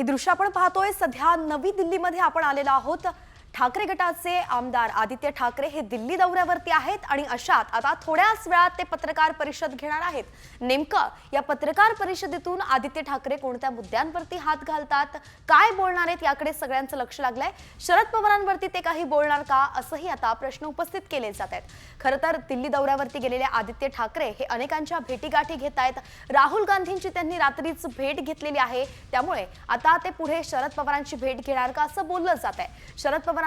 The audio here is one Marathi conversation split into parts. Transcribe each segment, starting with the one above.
ही दृश्य आपण पाहतोय सध्या नवी दिल्लीमध्ये आपण आलेलो आहोत। ठाकरे गटाचे आमदार आदित्य ठाकरे हे दिल्ली दौऱ्यावरती आहेत आणि अशात आता थोड्याच वेळात ते पत्रकार परिषद घेणार आहेत। नेमकं या पत्रकार परिषदेतून आदित्य ठाकरे कोणत्या मुद्द्यांवरती हात घालतात, काय बोलणार आहेत याकडे सगळ्यांचं लक्ष लागलंय। शरद पवारांवरती ते काही बोलणार का असंही आता प्रश्न उपस्थित केले जात आहेत। खरं तर दिल्ली दौऱ्यावरती गेलेले आदित्य ठाकरे हे अनेकांच्या भेटीगाठी घेत आहेत। राहुल गांधींची त्यांनी रात्रीच भेट घेतलेली आहे, त्यामुळे आता ते पुढे शरद पवारांची भेट घेणार का असं बोललं जात आहे। शरद पवारांनी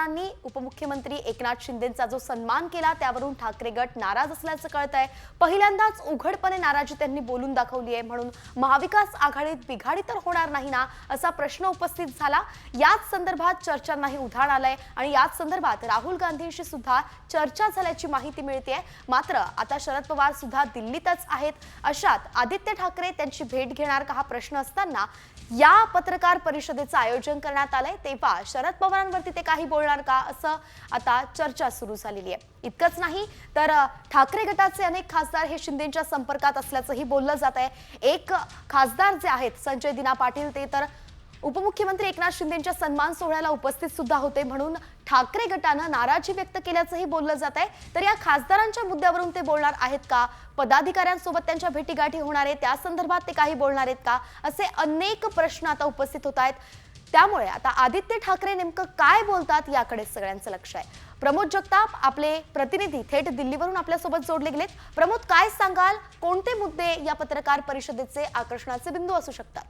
उपमुख्यमंत्री एकनाथ शिंदेंचा जो सन्मान केला त्यावरून ठाकरे गट नाराज असल्याचं कळतंय। पहिल्यांदाच उघडपणे नाराजी त्यांनी बोलून दाखवली आहे, म्हणून महाविकास आघाडीत बिघाडी तर होणार नाही ना असा प्रश्न उपस्थित झाला। याच संदर्भात चर्चांनाही उधाण आलंय आणि याच संदर्भात राहुल गांधींशी सुद्धा चर्चा झाल्याची माहिती मिळतेय। मात्र आता शरद पवार सुद्धा दिल्लीतच आहेत। अशात आदित्य ठाकरे त्यांची भेट घेणार का हा प्रश्न असताना या पत्रकार परिषदेचं आयोजन करण्यात आलंय, तेव्हा शरद पवारांवरती ते काही बोलणार का असं आता चर्चा सुरू झालेली आहे। इतकंच नाही तर ठाकरे गटाचे अनेक खासदार हे शिंदेंच्या संपर्कात असल्याचंही बोललं जात आहे। एक खासदार जे आहेत संजय दिना पाटील ते तर उपमुख्यमंत्री एकनाथ शिंदेंच्या सन्मान सोहळ्याला उपस्थित सुद्धा होते, म्हणून ठाकरे गटानं नाराजी व्यक्त केल्याचंही बोललं जात आहे। तर या खासदारांच्या मुद्द्यावरून ते बोलणार आहेत का, पदाधिकाऱ्यांसोबत त्यांच्या भेटीगाठी होणार आहे त्या संदर्भात ते काही बोलणार आहेत का, असे अनेक प्रश्न आता उपस्थित होत आहेत। त्यामुळे आता आदित्य ठाकरे नेमकं काय बोलतात याकडे सगळ्यांचं लक्ष आहे। प्रमोद जगताप आपले प्रतिनिधी थेट दिल्लीवरून आपल्यासोबत जोडले गेलेत। प्रमोद, काय सांगाल, कोणते मुद्दे या पत्रकार परिषदेचे आकर्षणाचे बिंदू असू शकतात?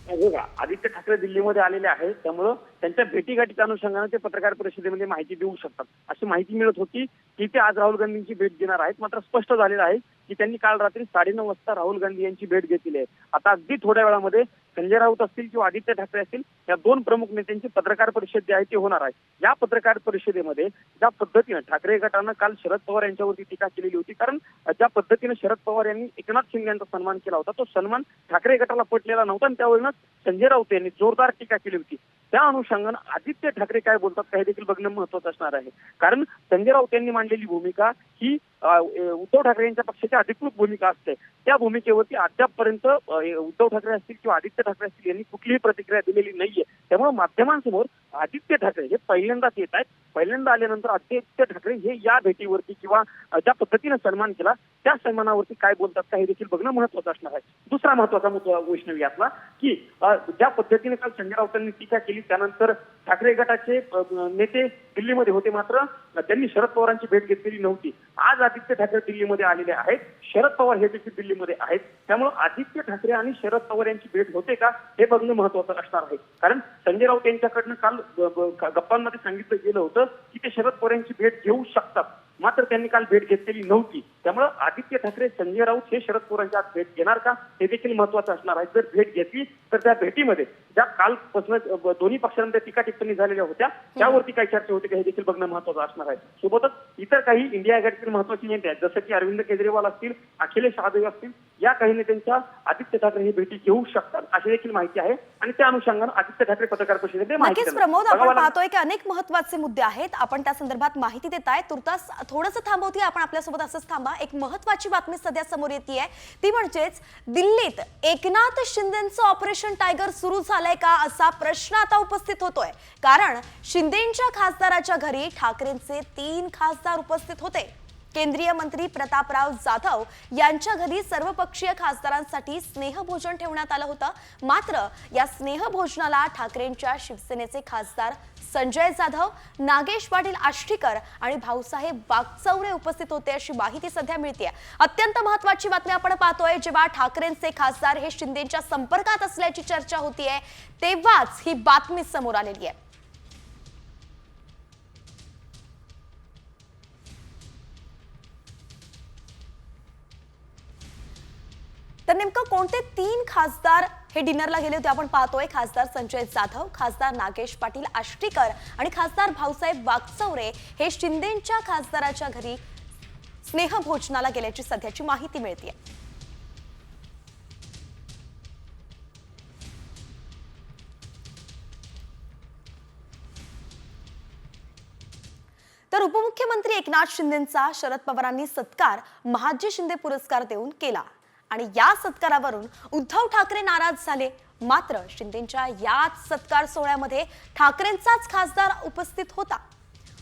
आदित्य ठाकरे दिल्लीमध्ये आलेले आहेत, त्यामुळे त्यांच्या भेटीगाठीच्या अनुषंगाने ते पत्रकार परिषदेमध्ये माहिती देऊ शकतात अशी माहिती मिळत होती की ते आज राहुल गांधींची भेट घेणार आहेत। मात्र स्पष्ट झालेलं आहे की त्यांनी काल रात्री 9:30 वाजता राहुल गांधी यांची भेट घेतली आहे। आता अगदी थोड्या वेळामध्ये संजय राऊत असतील किंवा आदित्य ठाकरे असतील या दोन प्रमुख नेत्यांची पत्रकार परिषद जी आहे ती होणार आहे। या पत्रकार परिषदेमध्ये ज्या पद्धतीने ठाकरे गटानं काल शरद पवार यांच्यावरती टीका केलेली होती, कारण ज्या पद्धतीने शरद पवार यांनी एकनाथ शिंदे यांचा सन्मान केला होता तो सन्मान ठाकरे गटाला पटलेला नव्हता आणि त्यावरूनच संजय राऊत यांनी जोरदार टीका केली होती। त्या अनुषंगाने आदित्य ठाकरे काय बोलतात हे देखील बघणं महत्त्वाचं असणार आहे, कारण संजय राऊत यांनी मांडलेली भूमिका ही उद्धव ठाकरे यांच्या पक्षाची अधिकृत भूमिका असते। त्या भूमिकेवरती अद्यापपर्यंत उद्धव ठाकरे असतील किंवा आदित्य ठाकरे असतील यांनी कुठलीही प्रतिक्रिया दिलेली नाहीये। त्यामुळे माध्यमांसमोर आदित्य ठाकरे हे पहिल्यांदाच येत आहेत। पहिल्यांदा आल्यानंतर आदित्य ठाकरे हे या भेटीवरती किंवा ज्या पद्धतीने सन्मान केला त्या सन्मानावरती काय बोलतात का हे देखील बघणं महत्त्वाचं असणार आहे। दुसरा महत्त्वाचा मुद्दा वैष्णवी यातला की ज्या पद्धतीने काल संजय राऊतांनी टीका केली त्यानंतर ठाकरे गटाचे नेते दिल्लीमध्ये होते, मात्र त्यांनी शरद पवारांची भेट घेतलेली नव्हती। आज आदित्य ठाकरे दिल्लीमध्ये आलेले आहेत, शरद पवार हे देखील दिल्लीमध्ये आहेत। त्यामुळे आदित्य ठाकरे आणि शरद पवार यांची भेट होते का हे बघणं महत्त्वाचं असणार आहे, कारण संजय राऊत यांच्याकडनं काल गप्पांमध्ये सांगितलं गेलं होतं की ते शरद पवार यांची भेट घेऊ शकतात, मात्र त्यांनी काल भेट घेतलेली नव्हती। त्यामुळे आदित्य ठाकरे संजय राऊत हे शरद पवारांच्या आज भेट घेणार का हे देखील महत्त्वाचं असणार आहे। जर भेट घेतली तर त्या भेटीमध्ये ज्या कालपासून दोन्ही पक्षांमध्ये टीका टिप्पणी झालेल्या होत्या त्यावरती काय चर्चा होती का हे देखील बघणं महत्त्वाचं असणार आहे। सोबतच इतर काही इंडिया आघाडीतील महत्त्वाचे नेते आहेत जसं की अरविंद केजरीवाल असतील, अखिलेश यादव असतील, या काही नेत्यांच्या आदित्य ठाकरे ही भेटी घेऊ शकतात अशी देखील माहिती आहे आणि त्या अनुषंगाने आदित्य ठाकरे पत्रकार परिषदेमध्ये माहिती नक्कीच प्रमोद, आपण पाहतोय की अनेक महत्त्वाचे मुद्दे आहेत, आपण त्या संदर्भात माहिती देताय। तुर्तास थोडंसं थांबवतीये आपण, आपल्यासोबत असंच थांबा। एक महत्त्वाची बातमी सध्या समोर येते ती म्हणजेच दिल्लीत एकनाथ शिंदेंचं ऑपरेशन टायगर सुरू झालंय का असा प्रश्न आता उपस्थित होतोय, कारण शिंदेंच्या खासदाराच्या घरी ठाकरेंचे 3 खासदार उपस्थित होते। केंद्रीय मंत्री प्रतापराव जाधव यांच्या घरी सर्वपक्षीय खासदारांसाठी स्नेहभोजन ठेवण्यात आलं होतं, मात्र या स्नेहभोजनाला ठाकरेंच्या शिवसेनेचे खासदार संजय जाधव, नागेश पाटील आष्टीकर आणि भाऊसाहेब वागचौरे उपस्थित होते अशी माहिती सध्या मिळतेय। अत्यंत महत्त्वाची बातमी आपण पाहतोय, जेव्हा ठाकरेंचे खासदार हे शिंदेंच्या संपर्कात असल्याची चर्चा होतीये तेव्हाच ही बातमी समोर आलेली आहे। तर नेमकं कोणते 3 खासदार हे डिनरला गेले होते आपण पाहतोय। खासदार संजय जाधव, खासदार नागेश पाटील आष्टीकर आणि खासदार भाऊसाहेब वागचौरे हे शिंदेंच्या खासदाराच्या घरी स्नेहभोजनाला गेल्याची सध्याची माहिती मिळते। तर उपमुख्यमंत्री एकनाथ शिंदेंचा शरद पवारांनी सत्कार महाजी शिंदे पुरस्कार देऊन केला आणि या सत्कारावरून उद्धव ठाकरे नाराज झाले। मात्र शिंदेंच्या याच सत्कार सोहळ्यामध्ये ठाकरेंचाच खासदार उपस्थित होता.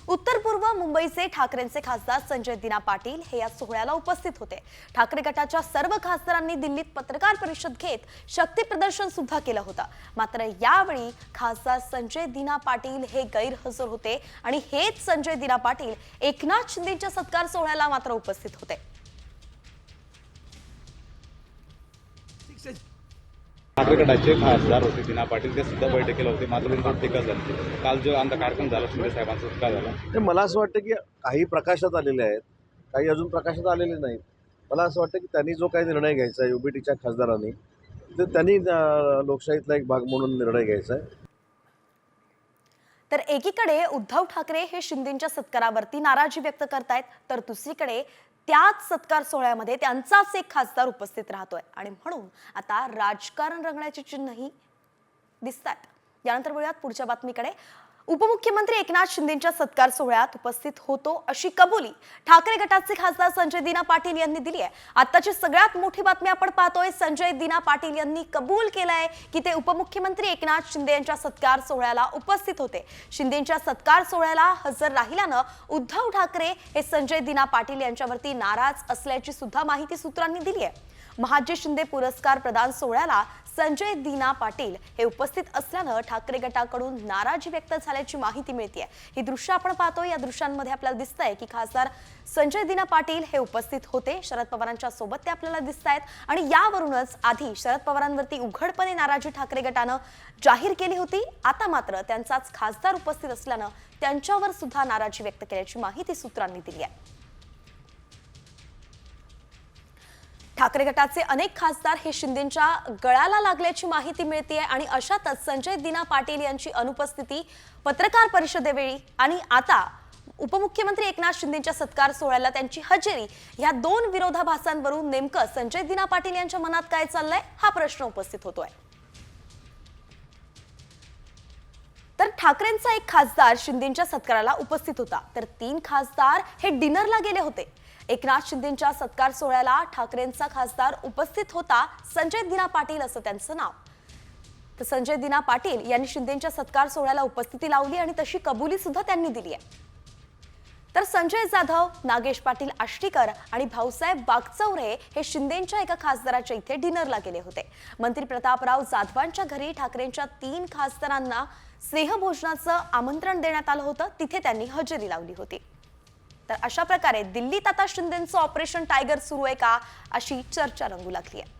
उत्तर पूर्व मुंबईचे ठाकरेंचे खासदार संजय दिना पाटील हे या सोहळ्याला उपस्थित होते. ठाकरे गटाच्या सर्व खासदारांनी दिल्लीत पत्रकार परिषद घेत शक्ती प्रदर्शन सुद्धा केलं होतं. मात्र यावेळी खासदार संजय दिना पाटील हे गैरहजर होते आणि हेच संजय दिना पाटील एकनाथ शिंदेच्या सत्कार सोहळ्याला मात्र उपस्थित होते. ठाकरे गटाचे खासदार होते दिना पाटील, ते सुद्धा बैठकीला होते. मात्र त्यांच्यावर टीका झाली. काल जो आमचा कार्यक्रम झाला शिंदे साहेबांचा सुद्धा झाला. ते मला असं वाटतं की काही प्रकाशात आलेले आहेत, काही अजून प्रकाशात आलेले नाहीत. मला असं वाटतं की त्यांनी जो काही निर्णय घ्यायचा आहे युबीटीच्या खासदारांनी, तर त्यांनी लोकशाहीतला एक भाग म्हणून निर्णय घ्यायचा आहे. तर एकीकडे उद्धव ठाकरे हे शिंदेंच्या सत्कारावरती नाराजी व्यक्त करतायत, तर दुसरीकडे त्याच सत्कार सोहळ्यामध्ये त्यांचाच एक खासदार उपस्थित राहतोय आणि म्हणून आता राजकारण रंगण्याची चिन्हही दिसतात. यानंतर वळूयात पुढच्या बातमीकडे. उपमुख्यमंत्री एकनाथ शिंदेंच्या सत्कार सोहळ्यात उपस्थित होतो अशी कबुली ठाकरे गटाचे खासदार संजय दिना पाटील यांनी दिली आहे. आताची सगळ्यात मोठी बातमी आपण पाहतोय. संजय दिना पाटील यांनी कबूल केलंय की ते उपमुख्यमंत्री एकनाथ शिंदे यांच्या सत्कार सोहळ्याला उपस्थित होते. शिंदेंच्या सत्कार सोहळ्याला हजर राहिल्यानं उद्धव ठाकरे हे संजय दिना पाटील यांच्यावरती नाराज असल्याची सुद्धा माहिती सूत्रांनी दिली आहे. महाजी शिंदे पुरस्कार प्रदान सोहळ्याला संजय दिना पाटील हे उपस्थित असल्यानं ठाकरे गटाकडून नाराजी व्यक्त झाल्याची माहिती मिळतेय. ही दृश्य आपण पाहतोय. या दृश्यांमध्ये आपल्याला दिसतंय की खासदार संजय दिना पाटील हे उपस्थित होते. शरद पवारांच्या सोबत ते आपल्याला दिसतायत आणि यावरूनच आधी शरद पवारांवरती उघडपणे नाराजी ठाकरे गटानं जाहीर केली होती. आता मात्र त्यांचाच खासदार उपस्थित असल्यानं त्यांच्यावर सुद्धा नाराजी व्यक्त केल्याची माहिती सूत्रांनी दिली आहे. ठाकरे गटाचे अनेक खासदार हे शिंदेंच्या गळाला लागल्याची माहिती मिळते आणि अशातच संजय दिना पाटील यांची अनुपस्थिती पत्रकार परिषदेवेळी आणि आता उपमुख्यमंत्री एकनाथ शिंदेंच्या सत्कार सोहळ्याला त्यांची हजेरी या दोन विरोधाभासांवरून नेमकं संजय दिना पाटील यांच्या मनात काय चाललंय हा प्रश्न उपस्थित होतोय. तर ठाकरेंचा एक खासदार शिंदेंच्या सत्काराला उपस्थित होता, तर 3 खासदार हे डिनरला गेले होते. एकनाथ शिंदेंच्या सत्कार सोहळ्याला ठाकरेंचा खासदार उपस्थित होता, संजय दिना पाटील असं त्यांचं नाव. तर संजय दिना पाटील यांनी शिंदेंच्या सत्कार सोहळ्याला उपस्थिती लावली आणि तशी कबुली सुद्धा त्यांनी दिली आहे. तर संजय जाधव, नागेश पाटील आष्टीकर आणि भाऊसाहेब बागचौरे हे शिंदेंच्या एका खासदाराच्या इथे डिनरला गेले होते. मंत्री प्रतापराव जाधवांच्या घरी ठाकरेंच्या 3 खासदारांना स्नेहभोजनाचं आमंत्रण देण्यात आलं होतं, तिथे त्यांनी हजेरी लावली होती. तर अशा प्रकारे दिल्लीत आता शिंदेंचं ऑपरेशन टायगर सुरू आहे का अशी चर्चा रंगू लागली आहे.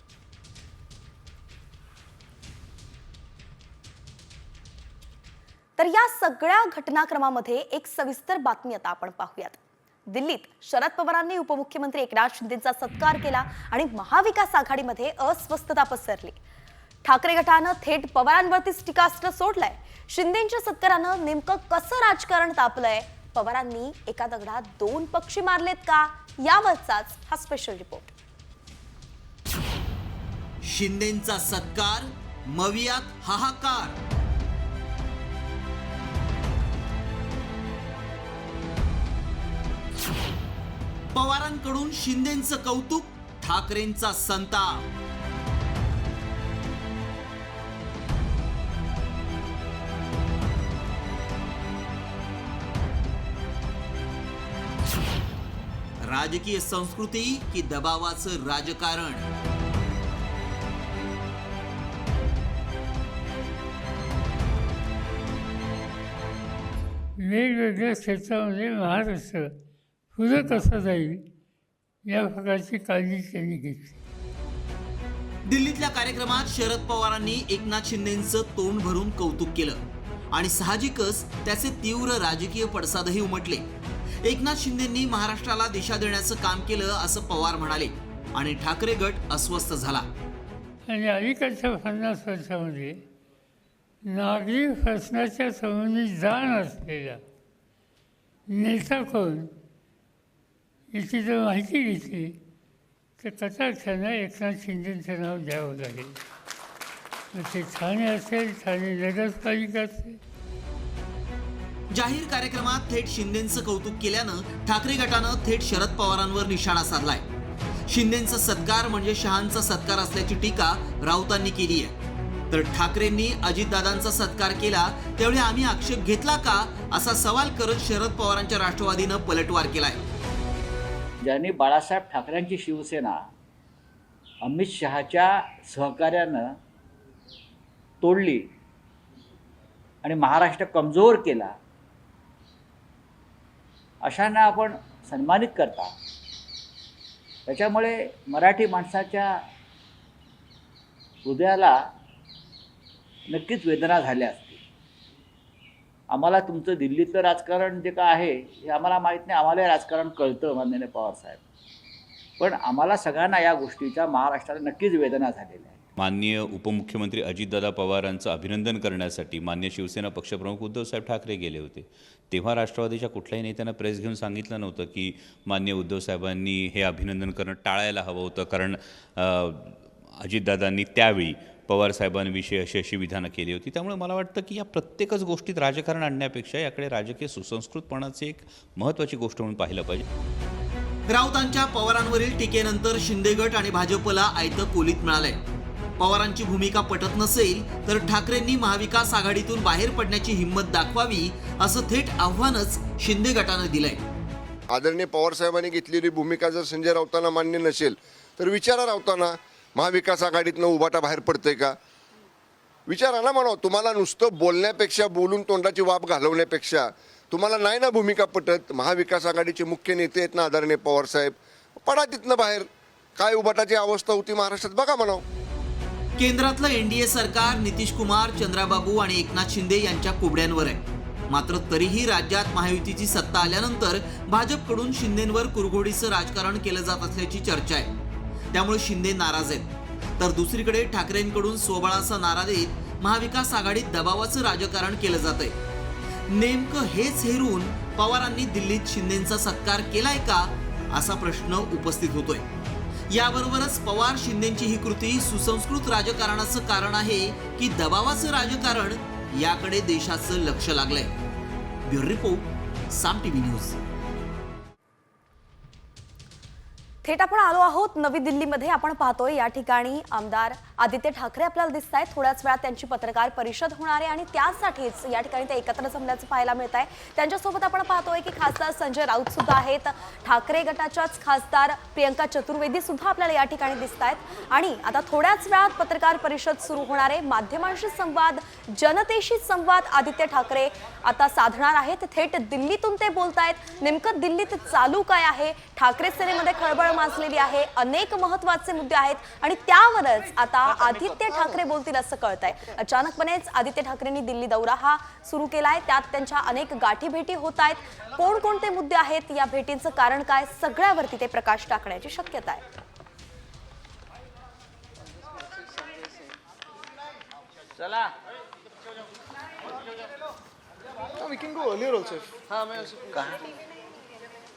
तर या सगळ्या घटनाक्रमामध्ये एक सविस्तर बातमी आता आपण पाहूयात. दिल्लीत शरद पवारांनी उपमुख्यमंत्री एकनाथ शिंदेंचा सत्कार केला आणि महाविकास आघाडीमध्ये अस्वस्थता पसरली. ठाकरे गटानं थेट पवारांवरतीच टीकास्त्र सोडलंय. शिंदेंच्या सत्कारानं नेमकं कसं राजकारण तापलंय, पवारांनी एका दगडात 2 पक्षी मारलेत का, यावरचाच हा स्पेशल रिपोर्ट. शिंदेंचा सत्कार, मवियात हाहाकार. पवारांकडून शिंदेंचं कौतुक, ठाकरेंचा संताप. राजकीय संस्कृती की दबावाचं राजकारण. वेगवेगळ्या क्षेत्रामध्ये महाराष्ट्र पुढे कसं जाईल या प्रकारची काळजी त्यांनी घेतली. दिल्लीतल्या कार्यक्रमात शरद पवारांनी एकनाथ शिंदेंचं तोंड भरून कौतुक केलं आणि साहजिकच त्याचे तीव्र राजकीय पडसादही उमटले. एकनाथ शिंदेंनी महाराष्ट्राला दिशा देण्याचं काम केलं असं पवार म्हणाले आणि ठाकरे गट अस्वस्थ झाला. आणि अलीकडच्या 50 वर्षामध्ये नागरी प्रश्नाच्या संबंधी जाण असलेला नेता कोण याची जर माहिती घेतली तर कटाक्षानं एकनाथ शिंदेंचं नाव द्यावं लागेल. मग ते ठाणे असेल, ठाणे नगरपालिका असेल. जाहीर कार्यक्रमात थेट शिंदेंचं कौतुक केल्यानं ठाकरे गटानं थेट शरद पवारांवर निशाणा साधलाय. शिंदेंचा सत्कार म्हणजे शहांचा सत्कार असल्याची टीका राऊतांनी केली आहे. तर ठाकरेंनी अजितदादांचा सत्कार केला त्यावेळी आम्ही आक्षेप घेतला का असा सवाल करत शरद पवारांच्या राष्ट्रवादीनं पलटवार केलाय. ज्यांनी बाळासाहेब ठाकरेंची शिवसेना अमित शहाच्या सहकार्यानं तोडली आणि महाराष्ट्र कमजोर केला, अशांना आपण सन्मानित करता. त्याच्यामुळे मराठी माणसाच्या हृदयाला नक्कीच वेदना झाल्या असतील. आम्हाला तुमचं दिल्लीतलं राजकारण जे काय आहे हे आम्हाला माहीत नाही, आम्हाला राजकारण कळतं माननीय पवारसाहेब, पण आम्हाला सगळ्यांना या गोष्टीच्या महाराष्ट्राला नक्कीच वेदना झालेल्या आहेत. माननीय उपमुख्यमंत्री अजितदादा पवारांचं अभिनंदन करण्यासाठी माननीय शिवसेना पक्षप्रमुख उद्धवसाहेब ठाकरे गेले होते. तेव्हा राष्ट्रवादीच्या कुठल्याही नेत्यानं प्रेस घेऊन सांगितलं नव्हतं की माननीय उद्धवसाहेबांनी हे अभिनंदन करणं टाळायला हवं होतं, कारण अजितदादांनी त्यावेळी पवारसाहेबांविषयी अशी विधानं केली होती. त्यामुळे मला वाटतं की या प्रत्येकच गोष्टीत राजकारण आणण्यापेक्षा याकडे राजकीय सुसंस्कृतपणाची एक महत्त्वाची गोष्ट म्हणून पाहिलं पाहिजे. राऊतांच्या पवारांवरील टीकेनंतर शिंदे गट आणि भाजपला आयतं कोलीत मिळालंय. पवारांची भूमिका पटत नसेल तर ठाकरेंनी महाविकास आघाडीतून बाहेर पडण्याची हिंमत दाखवावी असं थेट आव्हानच शिंदे गटानं दिलंय. आदरणीय पवारसाहेबांनी घेतलेली भूमिका जर संजय राऊतांना मान्य नसेल तर विचारा राऊतांना, महाविकास आघाडीतनं उभाटा बाहेर पडतंय का विचारा ना. म्हणा तुम्हाला नुसतं बोलण्यापेक्षा, बोलून तोंडाची वाप घालवण्यापेक्षा तुम्हाला नाही ना भूमिका पटत, महाविकास आघाडीचे मुख्य नेते आहेत ना आदरणीय पवारसाहेब, पडा तिथनं बाहेर. काय उभाटाची अवस्था होती महाराष्ट्रात बघा म्हणावं. केंद्रातलं एनडीए सरकार नितीश कुमार, चंद्राबाबू आणि एकनाथ शिंदे यांच्या कुबड्यांवर आहे. मात्र तरीही राज्यात महायुतीची सत्ता आल्यानंतर भाजपकडून शिंदेंवर कुरघोडीचं राजकारण केलं जात असल्याची चर्चा आहे. त्यामुळे शिंदे नाराज आहेत. तर दुसरीकडे ठाकरेंकडून स्वबळाचा नारा देत महाविकास आघाडीत दबावाचं राजकारण केलं जातंय. नेमकं हेच हेरून पवारांनी दिल्लीत शिंदेंचा सत्कार केलाय का असा प्रश्न उपस्थित होतोय. याबरोबरच पवार शिंदेंची ही कृती सुसंस्कृत राजकारणाचं कारण आहे की दबावाचं राजकारण याकडे देशाचं लक्ष लागलंय. ब्युरो रिपोर्ट, साम टीव्ही न्यूज. थेट आपण आलो आहोत नवी दिल्लीमध्ये. आपण पाहतोय या ठिकाणी आमदार आदित्य ठाकरे आपल्याला दिसत आहेत. थोड्याच वेळात त्यांची पत्रकार परिषद होणार आहे आणि त्यासाठीच या ठिकाणी ते एकत्र जमल्याचं पाहायला मिळत आहे. त्यांच्यासोबत आपण पाहतोय की खासदार संजय राऊत सुद्धा आहेत. ठाकरे गटाच्याच खासदार प्रियंका चतुर्वेदी सुद्धा आपल्याला या ठिकाणी दिसत आहेत. आणि आता थोड्याच वेळात पत्रकार परिषद सुरू होणार आहे. माध्यमांशी संवाद, जनतेशी संवाद आदित्य ठाकरे आता साधणार आहेत. थेट दिल्लीतून ते बोलतायत. नेमकं दिल्लीत चालू काय आहे, ठाकरे सेनेमध्ये खळबळ माजलेली आहे, अनेक महत्त्वाचे मुद्दे आहेत आणि त्यावरच आता आदित्य ठाकरे बोलतील असं कळतंय. अचानकपणेच आदित्य ठाकरेंनी दिल्ली दौरा हा सुरू केलाय. त्यात त्यांच्या अनेक गाठी भेटी होत आहेत. कोणकोणते मुद्दे आहेत, या भेटींचं कारण काय, सगळ्यावरती ते प्रकाश टाकण्याची शक्यता आहे. चला we can go earlier also.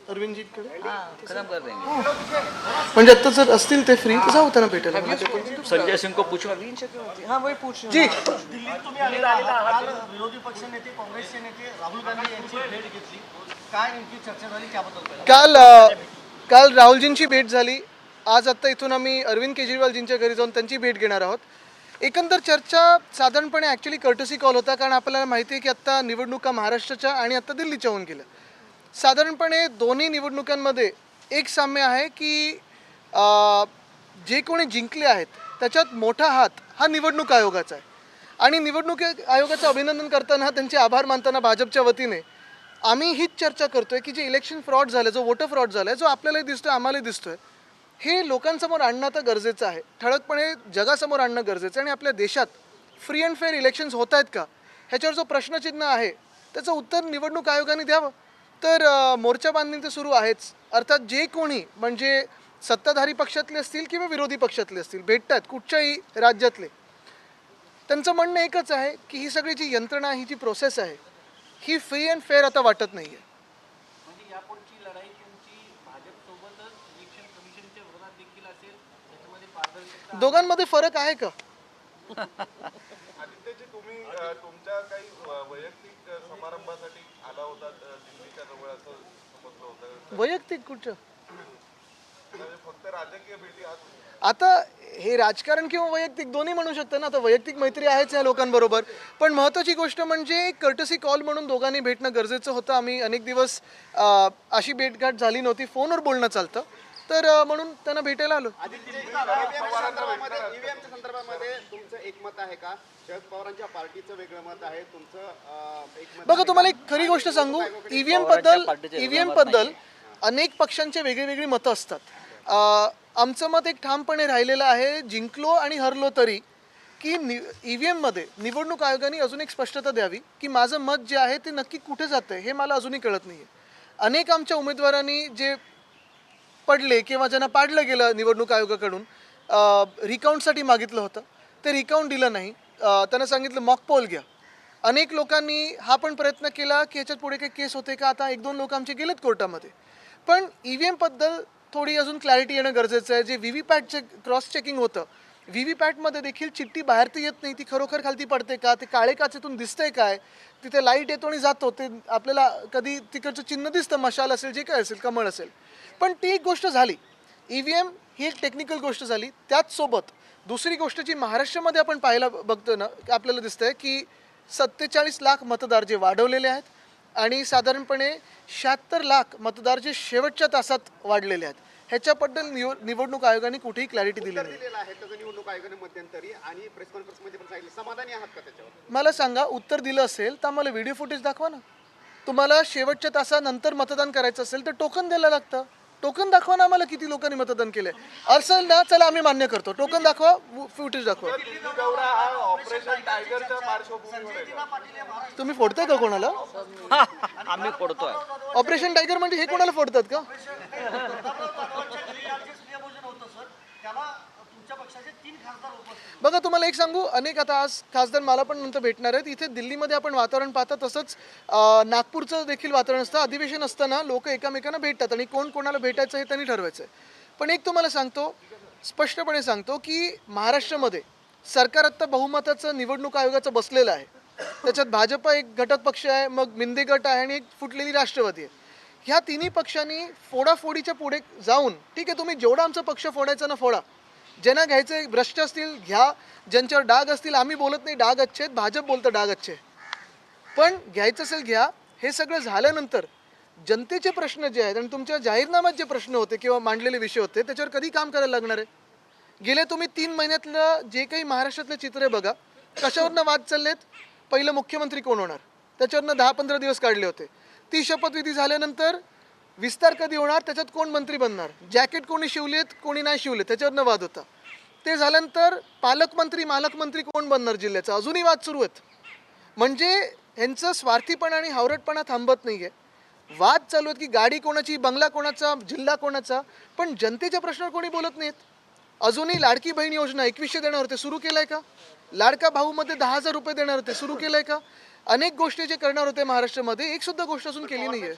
अरविंदजीकडे म्हणजे आता जर असतील ते फ्री तर जाऊ त्यांना भेटायला. संजय सिंह को पूछो. हाँ वही पूछ जी. दिल्लीत तुम्ही आलेला आहात, विरोधी पक्ष नेते काँग्रेसचे नेते राहुल गांधी यांची भेट घेतली, काय नेमकी चर्चा झाली त्याबद्दल? काल राहुलजींची भेट झाली. आज आता इथून आम्ही अरविंद केजरीवालजींच्या घरी जाऊन त्यांची भेट घेणार आहोत. एकंदर चर्चा साधारणपणे ॲक्च्युली कर्टसी कॉल होता, कारण आपल्याला माहिती आहे की आत्ता निवडणुका महाराष्ट्राच्या आणि आत्ता दिल्लीच्या होऊन गेल्या. साधारणपणे दोन्ही निवडणुकांमध्ये एक साम्य आहे की जे कोणी जिंकले आहेत त्याच्यात मोठा हात हा निवडणूक आयोगाचा आहे. आणि निवडणूक आयोगाचं अभिनंदन करताना, त्यांचे आभार मानताना भाजपच्या वतीने आम्ही हीच चर्चा करतोय की जे इलेक्शन फ्रॉड झालं, जो वोटर फ्रॉड झाला आहे, जो आपल्यालाही दिसतोय, आम्हालाही दिसतोय, हे लोकांसमोर आणणं आता गरजेचं आहे. ठळकपणे जगासमोर आणणं गरजेचं आहे. आणि आपल्या देशात फ्री अँड फेअर इलेक्शन्स होत आहेत का, ह्याच्यावर जो प्रश्नचिन्ह आहे त्याचं उत्तर निवडणूक आयोगाने द्यावं. तर मोर्चा बांधणी तर सुरू आहेच. अर्थात जे कोणी म्हणजे सत्ताधारी पक्षातले असतील किंवा विरोधी पक्षातले असतील, भेटतात कुठच्याही राज्यातले, त्यांचं म्हणणं एकच आहे की ही सगळी जी यंत्रणा, ही जी प्रोसेस आहे, ही फ्री अँड फेअर आता वाटत नाही आहे. दोघांमध्ये फरक आहे का? तुम्ही तुमच्या काही वैयक्तिक समारंभासाठी आला होता दिल्लीच्या जवळ असं समजलं होतं. वैयक्तिक कुठं? आता हे राजकारण किंवा वैयक्तिक दोन्ही म्हणू शकतं ना. आता वैयक्तिक मैत्री आहेच या लोकांबरोबर, पण महत्त्वाची गोष्ट म्हणजे कर्टसी कॉल म्हणून दोघांनी भेटणं गरजेचं होतं. आम्ही अनेक दिवस अशी भेटगाठ झाली नव्हती, फोनवर बोलणं चालतं, तर म्हणून त्यांना भेटायला आलो. ईव्हीएमच्या संदर्भामध्ये तुमचं एकमत आहे का? शरद पवारांच्या पार्टीचं वेगळं मत आहे, तुमचं एकमत. बघा, तुम्हाला एक खरी गोष्ट सांगू, ईव्हीएम बद्दल अनेक पक्षांचे वेगळी वेगळी मतं असतात. आमचं मत एक ठामपणे राहिलेलं आहे, जिंकलो आणि हरलो तरी, की ईव्हीएम मध्ये निवडणूक आयोगाने अजून एक स्पष्टता द्यावी की माझं मत जे आहे ते नक्की कुठे जातंय हे मला अजूनही कळत नाहीये. अनेक आमच्या उमेदवारांनी जे पडले किंवा ज्यांना पाडलं गेलं निवडणूक आयोगाकडून रिकाउंटसाठी मागितलं होतं, ते रिकाउंट दिलं नाही. त्यांना सांगितलं मॉक पोल घ्या. अनेक लोकांनी हा पण प्रयत्न केला की याच्यात पुढे काही केस होते का. आता 1-2 लोक आमचे गेलेत कोर्टामध्ये. पण ईव्हीएमबद्दल थोडी अजून क्लॅरिटी येणं गरजेचं आहे. जे व्हीव्हीपॅटचे क्रॉस चेकिंग होतं, व्हीव्हीपॅटमध्ये देखील चिठ्ठी बाहेर ती येत नाही, ती खरोखर खालती पडते का, ते काळे काचेतून दिसतंय काय, तिथे लाईट येतो आणि जातो, ते आपल्याला कधी तिकडचं चिन्ह दिसतं, मशाल असेल, जे काय असेल, कमळ असेल. पण ती एक गोष्ट झाली. ईव्हीएम ही एक टेक्निकल गोष्ट झाली. त्याचसोबत दुसरी गोष्ट जी महाराष्ट्रामध्ये आपण पाहायला बघतो ना, आपल्याला दिसतंय की 47 लाख मतदार जे वाढवलेले आहेत आणि साधारणपणे 76 लाख मतदार जे शेवटच्या तासात वाढलेले आहेत, ह्याच्याबद्दल निवडणूक आयोगाने कुठेही क्लॅरिटी दिली नाही. निवडणूक आयोगाने मध्यंतरी आणि प्रेस कॉन्फरन्समध्ये पण सांगितलं. समाधानी आहात का त्याच्यावर? मला सांगा, उत्तर दिलं असेल तर आम्हाला व्हिडिओ फुटेज दाखवा ना. तुम्हाला शेवटच्या तासानंतर मतदान करायचं असेल तर टोकन द्यायला लागतं. टोकन दाखवा ना आम्हाला किती लोकांनी मतदान केलंय. असेल ना, चला आम्ही मान्य करतो. टोकन दाखवा, फुटेज दाखवा. तुम्ही फोडताय का कोणाला? आम्ही फोडतोय. ऑपरेशन टायगर म्हणजे हे कोणाला फोडतात का? बघा, तुम्हाला एक सांगू, अनेक आता आज खासदार मला पण नंतर भेटणार आहेत. इथे दिल्लीमध्ये आपण वातावरण पाहता तसंच नागपूरचं देखील वातावरण असतं. अधिवेशन असताना लोक एकमेकांना भेटतात आणि कोण कोणाला भेटायचं हे त्यांनी ठरवायचं आहे. पण एक तुम्हाला सांगतो, स्पष्टपणे सांगतो की महाराष्ट्रामध्ये सरकार आत्ता बहुमताचं निवडणूक आयोगाचं बसलेलं आहे. त्याच्यात भाजप एक घटक पक्ष आहे, मग मिंदे गट आहे आणि एक फुटलेली राष्ट्रवादी आहे. ह्या तिन्ही पक्षांनी फोडाफोडीच्या पुढे जाऊन, ठीक आहे, तुम्ही जेवढा आमचा पक्ष फोडायचा ना फोडा, ज्यांना घ्यायचे भ्रष्ट असतील घ्या, ज्यांच्यावर डाग असतील, आम्ही बोलत नाही डाग अच्छे आहेत, भाजप बोलतं डाग अच्छे, पण घ्यायचं असेल घ्या. हे सगळं झाल्यानंतर जनतेचे प्रश्न जे आहेत आणि तुमच्या जाहीरनाम्यात जे प्रश्न होते किंवा मांडलेले विषय होते त्याच्यावर कधी काम करायला लागणार आहे? गेले तुम्ही 3 महिन्यातलं जे काही महाराष्ट्रातले चित्र आहे बघा, कशावरनं वाद चाललेत. पहिलं मुख्यमंत्री कोण होणार, त्याच्यावरनं 10-15 दिवस काढले होते. ती शपथविधी झाल्यानंतर विस्तार कधी होणार, त्याच्यात कोण मंत्री बनणार, जॅकेट कोणी शिवलेत कोणी नाही शिवलेत, त्याच्यावरनं वाद होता. ते झाल्यानंतर मालकमंत्री कोण बनणार जिल्ह्याचा, अजूनही वाद सुरू आहेत. म्हणजे ह्यांचं स्वार्थीपणा आणि हावरटपणा थांबत नाही आहे. वाद चालू आहेत की गाडी कोणाची, बंगला कोणाचा, जिल्हा कोणाचा, पण जनतेच्या प्रश्नावर कोणी बोलत नाहीत. अजूनही लाडकी बहीण योजना 2100 देणार होते, सुरू केलंय का? लाडका भाऊमध्ये 10,000 रुपये देणार होते, सुरू केलंय का? अनेक गोष्टी जे करणार होते महाराष्ट्रामध्ये, एक सुद्धा गोष्ट अजून केली नाहीये.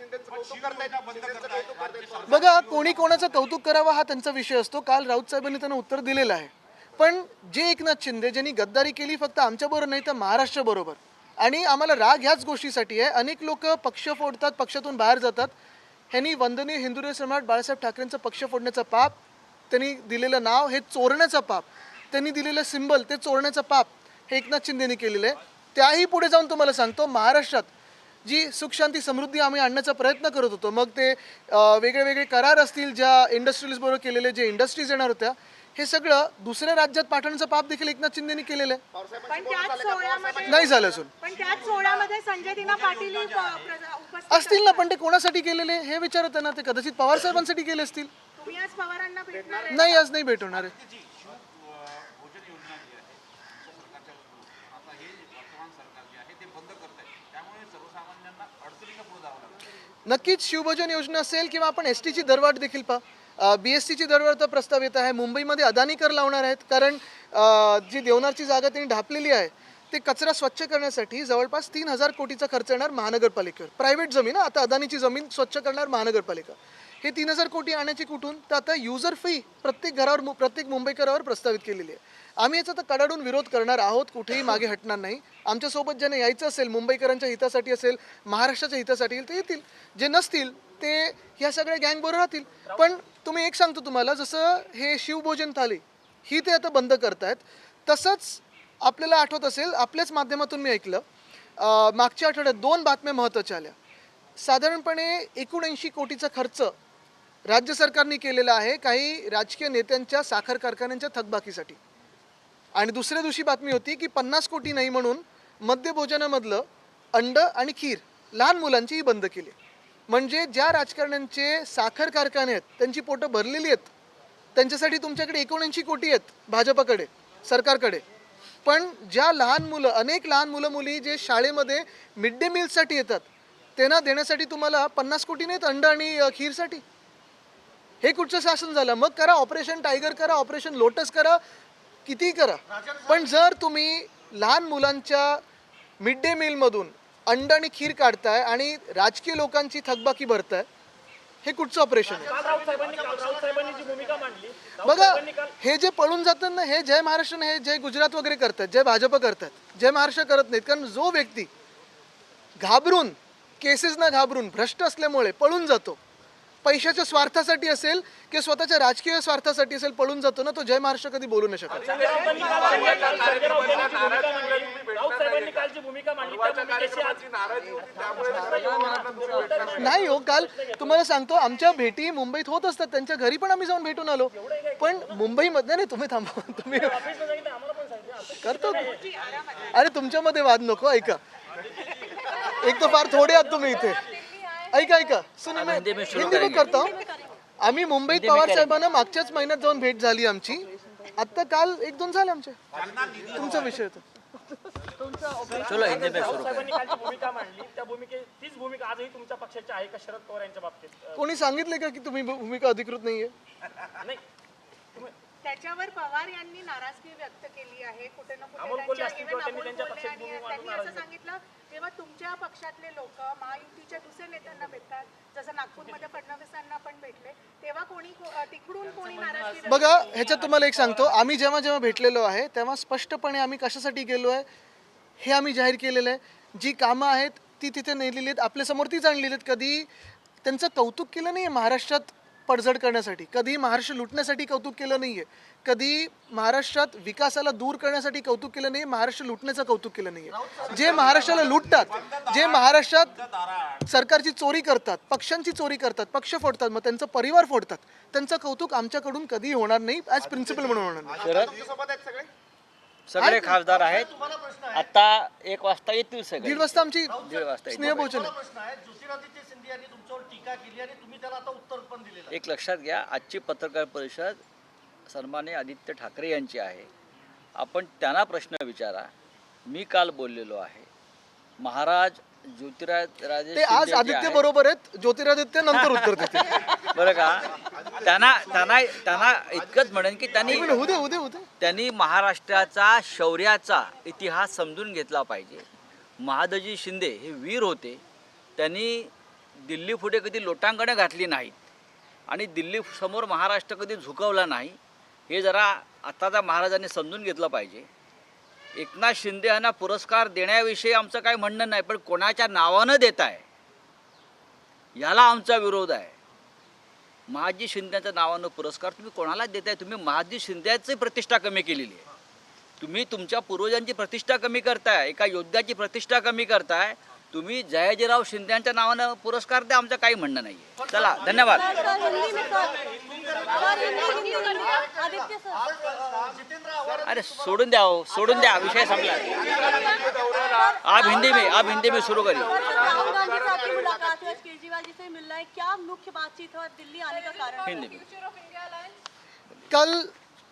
बघा, कोणी कोणाचं कौतुक करावं हा त्यांचा विषय असतो. काल राऊत साहेबांनी त्यांना उत्तर दिलेलं आहे. पण जे एकनाथ शिंदे ज्यांनी गद्दारी केली फक्त आमच्याबरोबर नाही तर महाराष्ट्राबरोबर, आणि आम्हाला राग ह्याच गोष्टीसाठी आहे. अनेक लोक पक्ष फोडतात, पक्षातून बाहेर जातात. ह्यांनी वंदनीय हिंदुराय सम्राट बाळासाहेब ठाकरेंचं पक्ष फोडण्याचं पाप, त्यांनी दिलेलं नाव हे चोरण्याचं पाप, त्यांनी दिलेलं सिंबल ते चोरण्याचं पाप हे एकनाथ शिंदेनी केलेलं आहे. त्याही पुढे जाऊन तुम्हाला सांगतो, महाराष्ट्रात जी सुख शांती समृद्धी आम्ही आणण्याचा प्रयत्न करत होतो, मग ते वेगळे वेगळे करार असतील ज्या इंडस्ट्रीज बरोबर केलेले, जे इंडस्ट्रीज येणार होत्या, हे सगळं दुसऱ्या राज्यात पाठवण्याचं पाप देखील एकनाथ शिंदेनी केलेलं आहे. नाही झालं अजून. पण त्याच सोहळ्यामध्ये संजय दिना पाटील असतील ना, पण ते कोणासाठी केलेले हे विचारत आहे ना. ते कदाचित पवार साहेबांसाठी केले असतील. तुम्ही आज पवारांना भेटणार नाही, आज नाही भेटवणार आहे. नक्कीच शिवभोजन योजना असेल किंवा आपण एसटीची दरवाढ देखील पहा. BSTची दरवाढ प्रस्ताव येत आहे. मुंबईमध्ये अदानी कर लावणार आहेत, कारण जी देवनारची जागा त्यांनी ढापलेली आहे ते कचरा स्वच्छ करण्यासाठी जवळपास 3,000 कोटीचा खर्च येणार महानगरपालिकेवर. प्रायव्हेट जमीन, आता अदानीची जमीन स्वच्छ करणार महानगरपालिका. हे 3,000 कोटी आणायची कुठून? तर आता युजर फी प्रत्येक घरावर, प्रत्येक मुंबईकरावर प्रस्तावित केलेली आहे. आम्ही याचा तर कडाडून विरोध करणार आहोत, कुठेही मागे हटणार नाही. आमच्यासोबत ज्यांना यायचं असेल, मुंबईकरांच्या हितासाठी असेल, महाराष्ट्राच्या हितासाठी ते येतील. जे नसतील ते ह्या सगळ्या गँगबरोबर राहतील. पण तुम्ही एक सांगतो तुम्हाला, जसं हे शिवभोजन थाली ही ते आता बंद करतायत, तसंच आपल्याला आठवत असेल, आपल्याच माध्यमातून मी ऐकलं, मागच्या आठवड्यात 2 बातम्या महत्त्वाच्या आल्या. साधारणपणे 79 कोटीचा खर्च राज्य सरकारने केलेला आहे काही राजकीय नेत्यांच्या साखर कारखान्यांच्या थकबाकीसाठी. आणि दुसऱ्या दिवशी बातमी होती की 50 कोटी नाही म्हणून मध्यभोजनामधलं अंड आणि खीर लहान मुलांचीही बंद केली. म्हणजे ज्या राजकारण्यांचे साखर कारखाने आहेत त्यांची पोटं भरलेली आहेत, त्यांच्यासाठी तुमच्याकडे 79 कोटी आहेत भाजपकडे, सरकारकडे. पण ज्या लहान मुलं, अनेक लहान मुलं मुली जे शाळेमध्ये मिड डे मीलसाठी येतात, त्यांना देण्यासाठी तुम्हाला 50 कोटी नाहीत अंड आणि खीरसाठी. हे कुठचं शासन झालं? मग करा ऑपरेशन टायगर, करा ऑपरेशन लोटस, करा कितीही करा, पण जर तुम्ही लहान मुलांच्या मिड डे मीलमधून अंड आणि खीर काढताय आणि राजकीय लोकांची थकबाकी भरताय, हे कुठचं ऑपरेशन आहे? बघा, हे जे पळून जातात ना, हे जय महाराष्ट्र, हे जय गुजरात वगैरे करतात, जय भाजप करतात, जय महाराष्ट्र करत नाहीत. कारण जो व्यक्ती घाबरून, केसेसना घाबरून, भ्रष्ट असल्यामुळे पळून जातो, पैशाच्या स्वार्थासाठी असेल किंवा स्वतःच्या राजकीय स्वार्थासाठी असेल पळून जातो ना, तो जय महाराष्ट्र कधी बोलू नाही शकत. नाही हो, काल तुम्हाला सांगतो, आमच्या भेटी मुंबईत होत असतात, त्यांच्या घरी पण आम्ही जाऊन भेटून आलो. पण मुंबईमध्ये नाही, तुम्ही थांबा, तुम्ही करतो. अरे तुमच्यामध्ये वाद नको. ऐका, एक तर फार थोडे आहात तुम्ही इथे. ऐका, हिंदी में करता हूं. आम्ही मुंबईत पवार साहेबांना मागच्याच महिन्यात जाऊन भेट झाली आमची. आता काल 1-2 झाले आमचे. तुमचा विषय होता. चलो हिंदी में सुरू भूमिका मांडली, त्या तीच भूमिका आजही तुमच्या पक्षाची आहे का शरद पवार यांच्या बाबतीत? कोणी सांगितले का की तुम्ही भूमिका अधिकृत नाहीये? त्याच्यावर पवार यांनी नाराजगी व्यक्त केली आहे. कुठे ना कुठे त्यांनी असं सांगितलं, जेव्हा तुमच्या पक्षातले लोक महायुतीच्या दुसऱ्या नेत्यांना भेटतात, जसं नागपूरमध्ये फडणवीसांना पण भेटले, तेव्हा कोणी तिकडून कोणी नाराजगी? बघा, ह्याच्यात तुम्हाला एक सांगतो, आम्ही जेव्हा भेटलेलो आहे तेव्हा स्पष्टपणे आम्ही कशासाठी गेलो आहे हे आम्ही जाहीर केलेलं आहे. जी कामं आहेत ती तिथे नेलेली आहेत, आपल्यासमोर तीच आणलेली आहेत. कधी त्यांचं कौतुक केलं नाही आहे महाराष्ट्रात पडझड करण्यासाठी, कधी महाराष्ट्र लुटण्यासाठी कौतुक केलं नाही आहे, कधी महाराष्ट्रात विकासाला दूर करण्यासाठी कौतुक केलं नाही, महाराष्ट्र लुटण्याचं कौतुक केलं नाही आहे. जे महाराष्ट्राला लुटतात, जे महाराष्ट्रात सरकारची चोरी करतात, पक्षांची चोरी करतात, पक्ष फोडतात, मग त्यांचं परिवार फोडतात, त्यांचं कौतुक आमच्याकडून कधी होणार नाही, ॲज प्रिन्सिपल म्हणून होणार नाही. सगळे खासदार आहेत. आता 1 वाजता येतील सगळे. 1:30 वाजता आमची 1:30 वाजता स्नेहभोजन आहे. एक लक्षात घ्या, आजची पत्रकार परिषद सन्माननीय आदित्य ठाकरे यांची आहे. आपण त्यांना प्रश्न विचारा. मी काल बोललेलो आहे, महाराज ज्योतिरादित्य ते आज आदित्य बरोबर आहेत, ज्योतिरादित्य नंतर उत्तर देतील. बरं का? त्यांना इतकंच म्हणेन की त्यांनी महाराष्ट्राचा शौर्याचा इतिहास समजून घेतला पाहिजे. महादजी शिंदे हे वीर होते. त्यांनी दिल्ली पुढे कधी लोटांगणं घातली नाहीत आणि दिल्ली समोर महाराष्ट्र कधी झुकवला नाही. हे जरा आताच्या महाराजांनी समजून घेतलं पाहिजे. एकनाथ शिंदे यांना पुरस्कार देण्याविषयी आमचं काही म्हणणं नाही, पण कोणाच्या नावानं देत आहे याला आमचा विरोध आहे. महादजी शिंदेच्या नावानं पुरस्कार तुम्ही कोणाला देताय? तुम्ही महादजी शिंदेची प्रतिष्ठा कमी केलेली आहे. तुम्ही तुमच्या पूर्वजांची प्रतिष्ठा कमी करताय, एका योद्ध्याची प्रतिष्ठा कमी करताय. तुम्ही जयाजीराव शिंदेच्या नावानं पुरस्कार द्या, आमचं काही म्हणणं नाही आहे. चला, धन्यवाद. अरे सोडून द्या, सोडून द्या, विषय संपला. आप हिंदी में शुरू करिए. केजरीवाल जी से मिलना है, क्या मुख्य बातचीत है और दिल्ली आने का कारण? हिंदी में. कल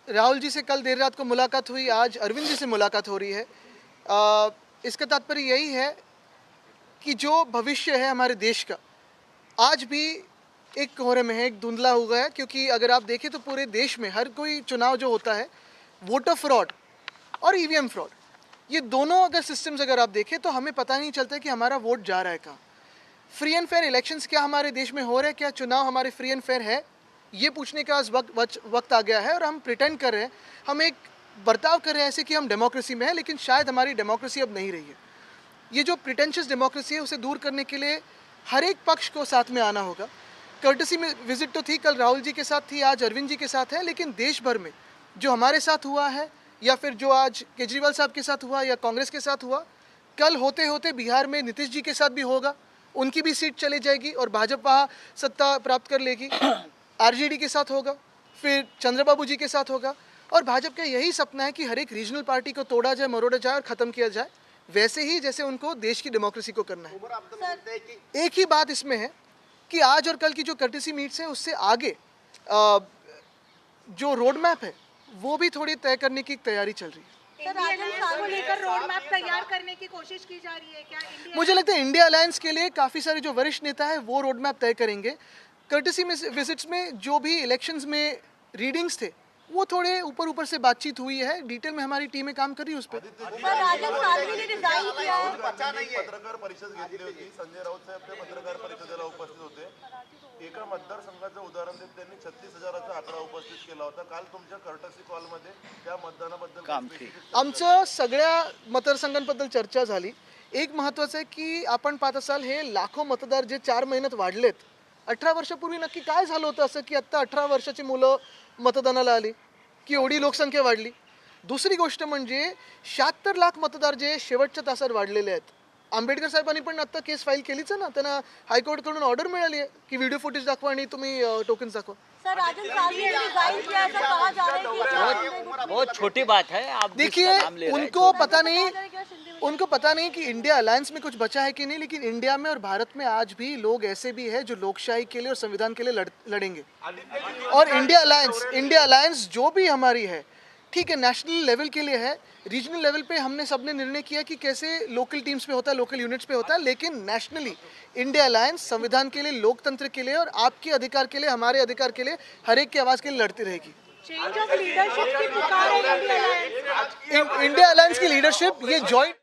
राहुल जी से कल देर रात को मुलाकात हुई, आज अरविंद जी से मुलाकात हो रही है. इसका तात्पर्य यही है कि जो भविष्य है हमारे देश का आज भी एक कोहरे में है, एक धुंधला हो गया है. क्योंकि अगर आप देखें तो पूरे देश में हर कोई चुनाव जो होता है, वोटर फ्रॉड और ईवीएम फ्रॉड, ये दोनों अगर सिस्टम्स अगर आप देखें तो हमें पता नहीं चलता कि हमारा वोट जा रहा है कहाँ. फ्री एंड फेयर इलेक्शंस क्या हमारे देश में हो रहे हैं? क्या चुनाव हमारे फ्री एंड फेयर है? ये पूछने का आज वक्त आ गया है. और हम प्रिटेंड कर रहे हैं, हम एक बर्ताव कर रहे हैं ऐसे कि हम डेमोक्रेसी में हैं, लेकिन शायद हमारी डेमोक्रेसी अब नहीं रही है. ये जो प्रिटेंशियस डेमोक्रेसी है उसे दूर करने के लिए हर एक पक्ष को साथ में आना होगा। कर्टसी में विजिट तो थी, कल राहुल जी के साथ थी, आज अरविंद जी के साथ है, लेकिन देश भर में जो हमारे साथ हुआ है या फिर जो आज केजरीवाल साहब के साथ हुआ या कांग्रेस के साथ हुआ, कल होते होते बिहार में नीतीश जी के साथ भी होगा, उनकी भी सीट चली जाएगी और भाजपा वहाँ सत्ता प्राप्त कर लेगी। आरजेडी के साथ होगा, फिर चंद्रबाबू जी के साथ होगा, और भाजपा का यही सपना है कि हर एक रीजनल पार्टी को तोड़ा जाए, मरोड़ा जाए और ख़त्म किया जाए, वैसे ही जैसे उनको देश की डेमोक्रेसी को करना है। एक ही बात इसमें है कि आज और कल की जो कर्टेसी मीट्स है उससे आगे जो रोड मैप है वो भी थोड़ी तय करने की तैयारी चल रही है। को लेकर रोड मैप तैयार करने की कोशिश की जा रही है क्या? मुझे लगता है इंडिया अलायंस के लिए काफ़ी सारे जो वरिष्ठ नेता है वो रोड मैप तय करेंगे। कर्टेसी में विजिट्स में जो भी इलेक्शंस में रीडिंग्स थे वो थोड़े ऊपर से बातचीत हुई है, डिटेल में हमारी टीमें काम कर रही है उस पर। पत्रकार परिषद घेतली होती, संजय राऊत साहेब त्या पत्रकार परिषदेला उपस्थित होते। एका मतदारसंघाचं उदाहरण देत त्यांनी 36,000चा आकडा उपस्थित केला होता। काल तुमच्या कर्टसी कॉलमध्ये त्या मतदानाबद्दल आमचं सगळ्या मतदारसंघांबद्दल चर्चा झाली। एक महत्त्वाचं आहे की आपण पाहत असाल हे लाखो मतदार जे 4 महिन्यात वाढलेत, 18 वर्षापूर्वी नक्की काय झालं होतं असं की आत्ता 18 वर्षाची मुलं मतदानाला आली की एवढी लोकसंख्या वाढली। दुसरी गोष्ट म्हणजे 76 लाख मतदार जे शेवटच्या तासात वाढलेले आहेत। आंबेडकर साहेबांनी पण आता केस फाईल केलीच आहे ना, त्यांना हायकोर्टकडून ऑर्डर मिळाली आहे की व्हिडिओ फुटेज दाखवा आणि तुम्ही टोकन्स दाखवा। बहुत छोटी बात है, आप देखिए उनको पता नहीं कि इंडिया अलायंस में कुछ बचा है कि नहीं, लेकिन इंडिया में और भारत में आज भी लोग ऐसे भी हैं जो लोकशाही के लिए और संविधान के लिए लड़ेंगे। और इंडिया अलायंस जो भी हमारी है, ठीक है, नेशनल लेवल के लिए है, रीजनल लेवल पे हमने सबने निर्णय किया कि कैसे लोकल टीम्स पे होता है, लोकल यूनिट्स पे होता है, लेकिन नेशनली इंडिया अलायंस संविधान के लिए, लोकतंत्र के लिए और आपके अधिकार के लिए, हमारे अधिकार के लिए, हर एक की आवाज़ के लिए लड़ती रहेगी। चेंज ऑफ लीडरशिप की पुकार है इंडिया अलायंस। इंडिया अलायंस की लीडरशिप ये जॉइंट